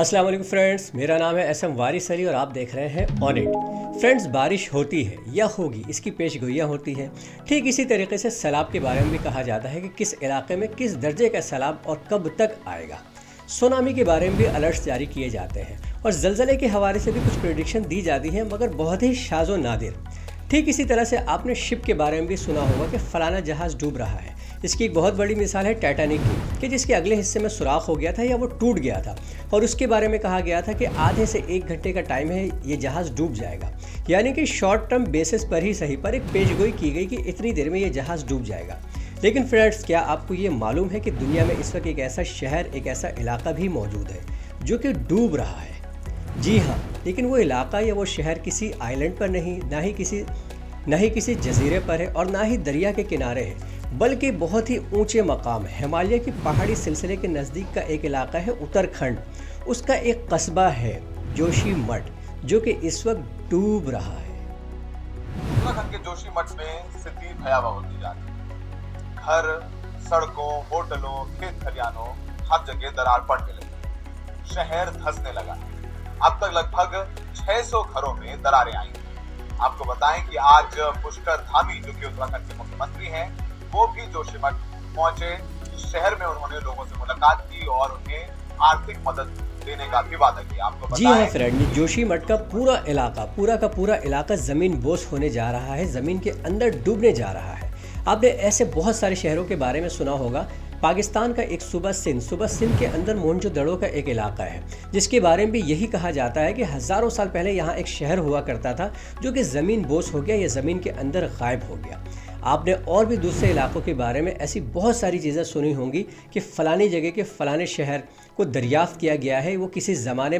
अस्सलाम वालेकुम फ्रेंड्स, मेरा नाम है एस एम वारिस अली और आप देख रहे हैं ऑन इट। फ्रेंड्स, बारिश होती है या होगी, इसकी पेशगोइयाँ होती हैं। ठीक इसी तरीके से सैलाब के बारे में भी कहा जाता है कि किस इलाके में किस दर्जे का सैलाब और कब तक आएगा। सुनामी के बारे में भी अलर्ट्स जारी किए जाते हैं और ज़लज़ले के हवाले से भी कुछ प्रेडिक्शन दी जाती है, मगर बहुत ही शाज़ो नादिर। ठीक इसी तरह से आपने शिप के बारे में भी सुना होगा कि फ़लाना जहाज़ डूब रहा है। इसकी एक बहुत बड़ी मिसाल है टाइटैनिक की, कि जिसके अगले हिस्से में सुराख हो गया था या वो टूट गया था और उसके बारे में कहा गया था कि आधे से 1 घंटे का टाइम है, ये जहाज़ डूब जाएगा। यानी कि शॉर्ट टर्म बेसिस पर ही सही पर एक पेशगोई की गई कि इतनी देर में ये जहाज़ डूब जाएगा। लेकिन फ्रेंड्स, क्या आपको ये मालूम है कि दुनिया में इस वक्त एक ऐसा शहर, एक ऐसा इलाका भी मौजूद है जो कि डूब रहा है? जी हाँ, लेकिन वो इलाका या वो शहर किसी आइलैंड पर नहीं, ना ही किसी जजीरे पर है और ना ही दरिया के किनारे है, बल्कि बहुत ही ऊंचे मकाम, हिमालय की पहाड़ी सिलसिले के नज़दीक का एक इलाका है उत्तराखंड। उसका एक कस्बा है जोशीमठ, जो कि इस वक्त डूब रहा है। उत्तराखंड के जोशीमठ में स्थिति भयावह होती जा रही है। घर, सड़कों, होटलों, खेत खलियानों, हर जगह दरार पड़ने लगी। शहर धंसने लगा। अब तक लगभग 600 घरों में दरारें आई। आपको बताएं कि आज पुष्कर धामी, जो कि उत्तराखंड के मुख्यमंत्री हैं, वो भी जोशीमठ पहुंचे। शहर में उन्होंने लोगों से मुलाकात की और उन्हें आर्थिक मदद देने का भी वादा किया। आपको जी हाँ फ्रेंड, जोशीमठ का पूरा इलाका जमीन बोस होने जा रहा है, जमीन के अंदर डूबने जा रहा है। आपने ऐसे बहुत सारे शहरों के बारे में सुना होगा। पाकिस्तान का एक सूबा सिंध के अंदर मोहनजोदड़ो का एक इलाका है, जिसके बारे में भी यही कहा जाता है कि हज़ारों साल पहले यहाँ एक शहर हुआ करता था, जो कि ज़मीन बोस हो गया या ज़मीन के अंदर गायब हो गया। आपने और भी दूसरे इलाकों के बारे में ऐसी बहुत सारी चीज़ें सुनी होंगी कि फ़लानी जगह के फ़लाने शहर को दरियाफ़्त किया गया है, वो किसी ज़माने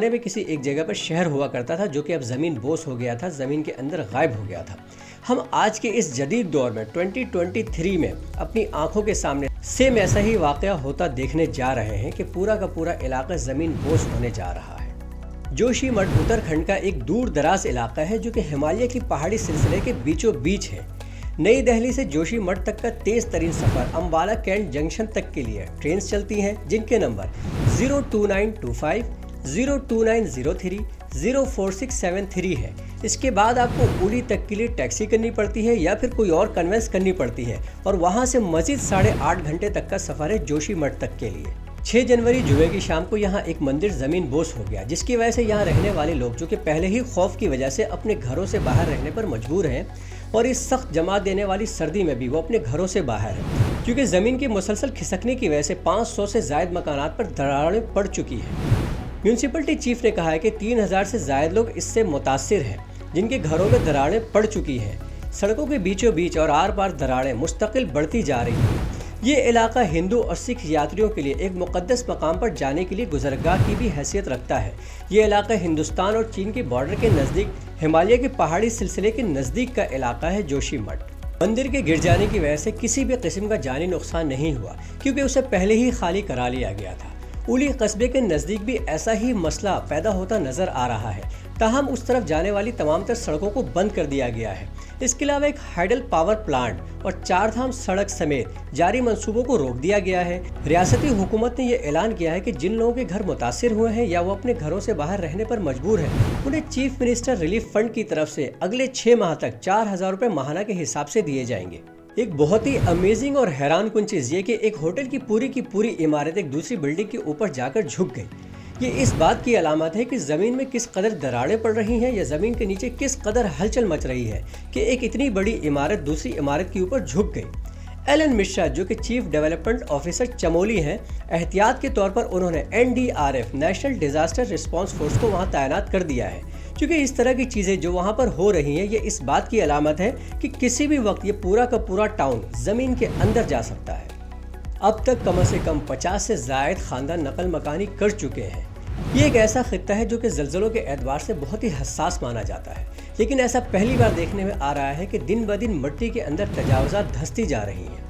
में किसी एक जगह पर शहर हुआ करता था, जो कि अब ज़मीन बोस हो गया था, ज़मीन के अंदर गायब हो गया था। हम आज के इस जदीद दौर में 2023 में अपनी आंखों के सामने सेम ऐसा ही वाक़या होता देखने जा रहे हैं कि पूरा का पूरा इलाका ज़मीन बोस होने जा रहा है। जोशीमठ उत्तराखंड का एक दूर दराज इलाका है, जो कि हिमालय की पहाड़ी सिलसिले के बीचों बीच है। नई दिल्ली से जोशीमठ तक का तेज़ तरीन सफ़र अम्बाला कैंट जंक्शन तक के लिए ट्रेन चलती हैं, जिनके नंबर 02925, 02903, 04673 है। इसके बाद आपको उली तक के लिए टैक्सी करनी पड़ती है या फिर कोई और कन्वेंस करनी पड़ती है और वहाँ से मज़ीद 8.5 घंटे तक का सफ़र है जोशीमठ तक के लिए। 6 जनवरी जुमे की शाम को यहाँ एक मंदिर ज़मीन बोस हो गया, जिसकी वजह से यहाँ रहने वाले लोग, जो कि पहले ही खौफ की वजह से अपने घरों से बाहर रहने पर मजबूर हैं और इस सख्त जमा देने वाली सर्दी में भी वो अपने घरों से बाहर है, क्योंकि ज़मीन के मुसलसल खिसकने की वजह से 500 से ज़ायद मकानात पर दरारें पड़ चुकी हैं। म्यूनसिपलिटी चीफ ने कहा है कि 3000 से ज़ायद लोग इससे मुतासिर हैं, जिनके घरों में दरारें पड़ चुकी हैं। सड़कों के बीचों बीच और आर पार दरारें मुस्तकिल बढ़ती जा रही हैं। ये इलाका हिंदू और सिख यात्रियों के लिए एक मुक़द्दस मकाम पर जाने के लिए गुज़रगाह की भी हैसियत रखता है। ये इलाका हिंदुस्तान और चीन के बॉर्डर के नज़दीक, हिमालय के पहाड़ी सिलसिले के नज़दीक का इलाका है जोशीमठ। मंदिर के गिर जाने की वजह से किसी भी किस्म का जानी नुकसान नहीं हुआ, क्योंकि उसे पहले ही खाली करा लिया गया था। उली कस्बे के नज़दीक भी ऐसा ही मसला पैदा होता नज़र आ रहा है, ताहम उस तरफ जाने वाली तमाम तर सड़कों को बंद कर दिया गया है। इसके अलावा एक हाइडल पावर प्लांट और 4 धाम सड़क समेत जारी मंसूबों को रोक दिया गया है। रियासती हुकूमत ने यह ऐलान किया है कि जिन लोगों के घर मुतासिर हुए हैं या वो अपने घरों से बाहर रहने पर मजबूर हैं, उन्हें चीफ मिनिस्टर रिलीफ फंड की तरफ से अगले 6 माह तक 4000 रुपये माहाना के हिसाब से दिए जाएंगे। एक बहुत ही अमेजिंग और हैरान कुन चीज़ ये कि एक होटल की पूरी इमारत एक दूसरी बिल्डिंग के ऊपर जाकर झुक गई। ये इस बात की अलामत है कि ज़मीन में किस कदर दरारें पड़ रही हैं या ज़मीन के नीचे किस कदर हलचल मच रही है कि एक इतनी बड़ी इमारत दूसरी इमारत के ऊपर झुक गई। एलन मिश्रा, जो कि चीफ डेवलपमेंट ऑफिसर चमोली हैं, एहतियात के तौर पर उन्होंने NDRF national disaster response force को वहाँ तैनात कर दिया है, क्योंकि इस तरह की चीज़ें जो वहाँ पर हो रही हैं, ये इस बात की अलामत है कि किसी भी वक्त ये पूरा का पूरा टाउन ज़मीन के अंदर जा सकता है। अब तक कम से कम 50 से ज़ायद ख़ानदान नकल मकानी कर चुके हैं। ये एक ऐसा खित्ता है जो कि ज़लज़लों के एतबार से बहुत ही हसास माना जाता है, लेकिन ऐसा पहली बार देखने में आ रहा है कि दिन ब दिन मिट्टी के अंदर तजावज़ात धंसती जा रही हैं।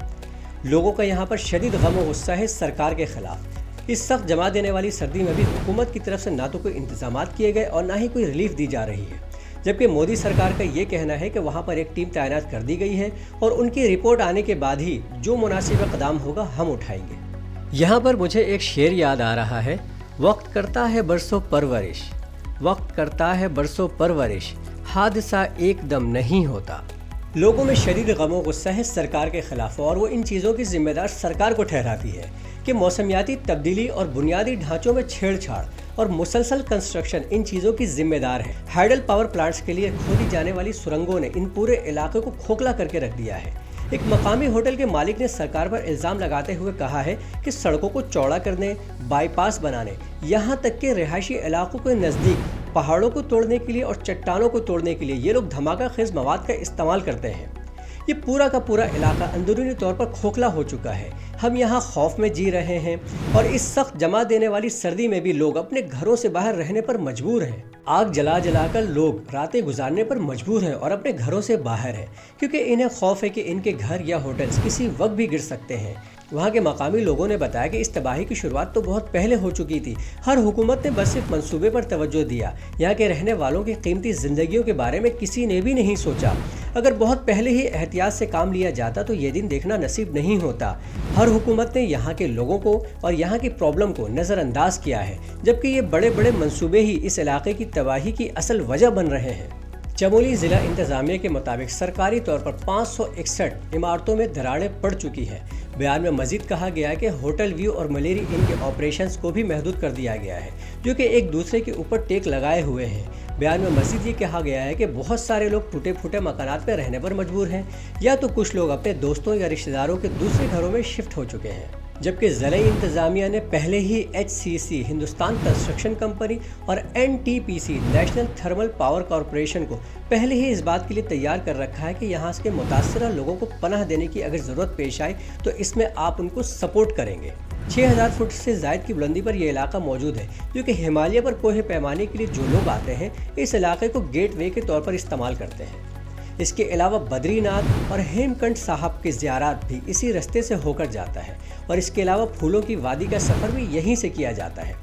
लोगों का यहाँ पर शदीद गम और गुस्सा है सरकार के ख़िलाफ़। इस सख्त जमा देने वाली सर्दी में भी हुकूमत की तरफ से ना तो कोई इंतजामात किए गए और ना ही कोई रिलीफ दी जा रही है, जबकि मोदी सरकार का ये कहना है कि वहाँ पर एक टीम तैनात कर दी गई है और उनकी रिपोर्ट आने के बाद ही जो मुनासिब इक़दाम होगा हम उठाएंगे। यहाँ पर मुझे एक शेर याद आ रहा है, वक्त करता है बरसों परवरिश, वक्त करता है बरसों परवरिश, हादसा एकदम नहीं होता। लोगों में शदीद गमो गुस्सा है सरकार के खिलाफ और वो इन चीज़ों की जिम्मेदार सरकार को ठहराती है कि मौसमियाती तब्दीली और बुनियादी ढांचों में छेड़छाड़ और मुसलसल कंस्ट्रक्शन इन चीज़ों की जिम्मेदार है। हाइडल पावर प्लांट्स के लिए खोदी जाने वाली सुरंगों ने इन पूरे इलाके को खोखला करके रख दिया है। एक मकामी होटल के मालिक ने सरकार पर इल्ज़ाम लगाते हुए कहा है कि सड़कों को चौड़ा करने, बाईपास बनाने, यहाँ तक कि रिहायशी इलाकों के नज़दीक पहाड़ों को तोड़ने के लिए और चट्टानों को तोड़ने के लिए ये लोग धमाका खेज मवाद का इस्तेमाल करते हैं। ये पूरा का पूरा इलाका अंदरूनी तौर पर खोखला हो चुका है। हम यहाँ खौफ में जी रहे हैं और इस सख्त जमा देने वाली सर्दी में भी लोग अपने घरों से बाहर रहने पर मजबूर हैं। आग जला जलाकर लोग रातें गुजारने पर मजबूर हैं और अपने घरों से बाहर हैं क्योंकि इन्हें खौफ है कि इनके घर या होटल्स किसी वक्त भी गिर सकते हैं। वहाँ के मकामी लोगों ने बताया कि इस तबाही की शुरुआत तो बहुत पहले हो चुकी थी। हर हुकूमत ने बस सिर्फ मंसूबे पर तवज्जो दिया। यहाँ के रहने वालों की कीमती ज़िंदगियों के बारे में किसी ने भी नहीं सोचा। अगर बहुत पहले ही एहतियात से काम लिया जाता तो ये दिन देखना नसीब नहीं होता। हर हुकूमत ने यहाँ के लोगों को और यहाँ की प्रॉब्लम को नज़रअंदाज किया है, जबकि ये बड़े बड़े मंसूबे ही इस इलाके की तबाही की असल वजह बन रहे हैं। चमोली ज़िला इंतज़ामिया के मुताबिक सरकारी तौर पर 561 इमारतों में दरारें पड़ चुकी हैं। बयान में मजीद कहा गया है कि होटल व्यू और मलेरी इन के ऑपरेशंस को भी महदूद कर दिया गया है, जो कि एक दूसरे के ऊपर टेक लगाए हुए हैं। बयान में मजीद ये कहा गया है कि बहुत सारे लोग टूटे फूटे मकानात में रहने पर मजबूर हैं, या तो कुछ लोग अपने दोस्तों या रिश्तेदारों के दूसरे घरों में शिफ्ट हो चुके हैं। जबकि ज़िला इंतज़ामिया ने पहले ही HCC हिंदुस्तान कंस्ट्रक्शन कंपनी और NTPC national thermal power corporation को पहले ही इस बात के लिए तैयार कर रखा है कि यहाँ के मुतासरा लोगों को पनाह देने की अगर ज़रूरत पेश आए तो इसमें आप उनको सपोर्ट करेंगे। 6000 फुट से ज़ायद की बुलंदी पर यह इलाका मौजूद है, क्योंकि हिमालय पर कोहे पैमाने के लिए जो लोग आते हैं इस इलाके को गेट वे के तौर पर इस्तेमाल करते हैं। इसके अलावा बद्रीनाथ और हेमकंठ साहब के ज़ियारत भी इसी रास्ते से होकर जाता है और इसके अलावा फूलों की वादी का सफ़र भी यहीं से किया जाता है।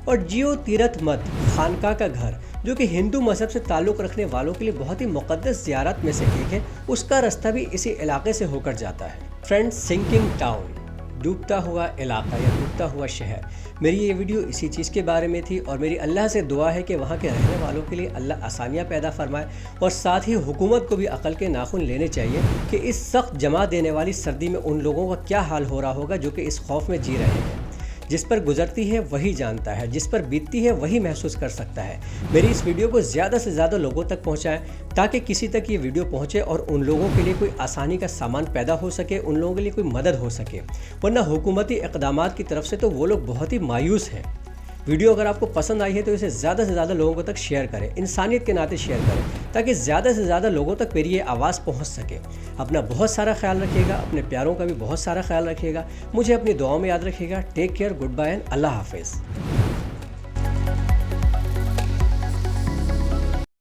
और जियो तीरथ मठ खानका का घर, जो कि हिंदू मजहब से ताल्लुक़ रखने वालों के लिए बहुत ही मुक़द्दस ज़ियारत में से एक है, उसका रास्ता भी इसी इलाके से होकर जाता है। फ्रेंड्स, सिंकिंग टाउन, डूबता हुआ इलाका या डूबता हुआ शहर, मेरी ये वीडियो इसी चीज़ के बारे में थी और मेरी अल्लाह से दुआ है कि वहाँ के रहने वालों के लिए अल्लाह आसानियाँ पैदा फरमाए और साथ ही हुकूमत को भी अक़ल के नाखून लेने चाहिए कि इस सख्त जमा देने वाली सर्दी में उन लोगों का क्या हाल हो रहा होगा जो कि इस खौफ में जी रहे हैं। जिस पर गुजरती है वही जानता है, जिस पर बीतती है वही महसूस कर सकता है। मेरी इस वीडियो को ज़्यादा से ज़्यादा लोगों तक पहुंचाएं ताकि किसी तक ये वीडियो पहुंचे और उन लोगों के लिए कोई आसानी का सामान पैदा हो सके, उन लोगों के लिए कोई मदद हो सके। वरना हुकूमती इक़दामात की तरफ से तो वो लोग बहुत ही मायूस हैं। वीडियो अगर आपको पसंद आई है तो इसे ज़्यादा से ज़्यादा लोगों तक शेयर करें, इंसानियत के नाते शेयर करें, ताकि ज़्यादा से ज़्यादा लोगों तक मेरी ये आवाज़ पहुंच सके। अपना बहुत सारा ख्याल रखिएगा, अपने प्यारों का भी बहुत सारा ख्याल रखिएगा, मुझे अपनी दुआओं में याद रखिएगा। Take care, good bye and अल्लाह हाफिज़।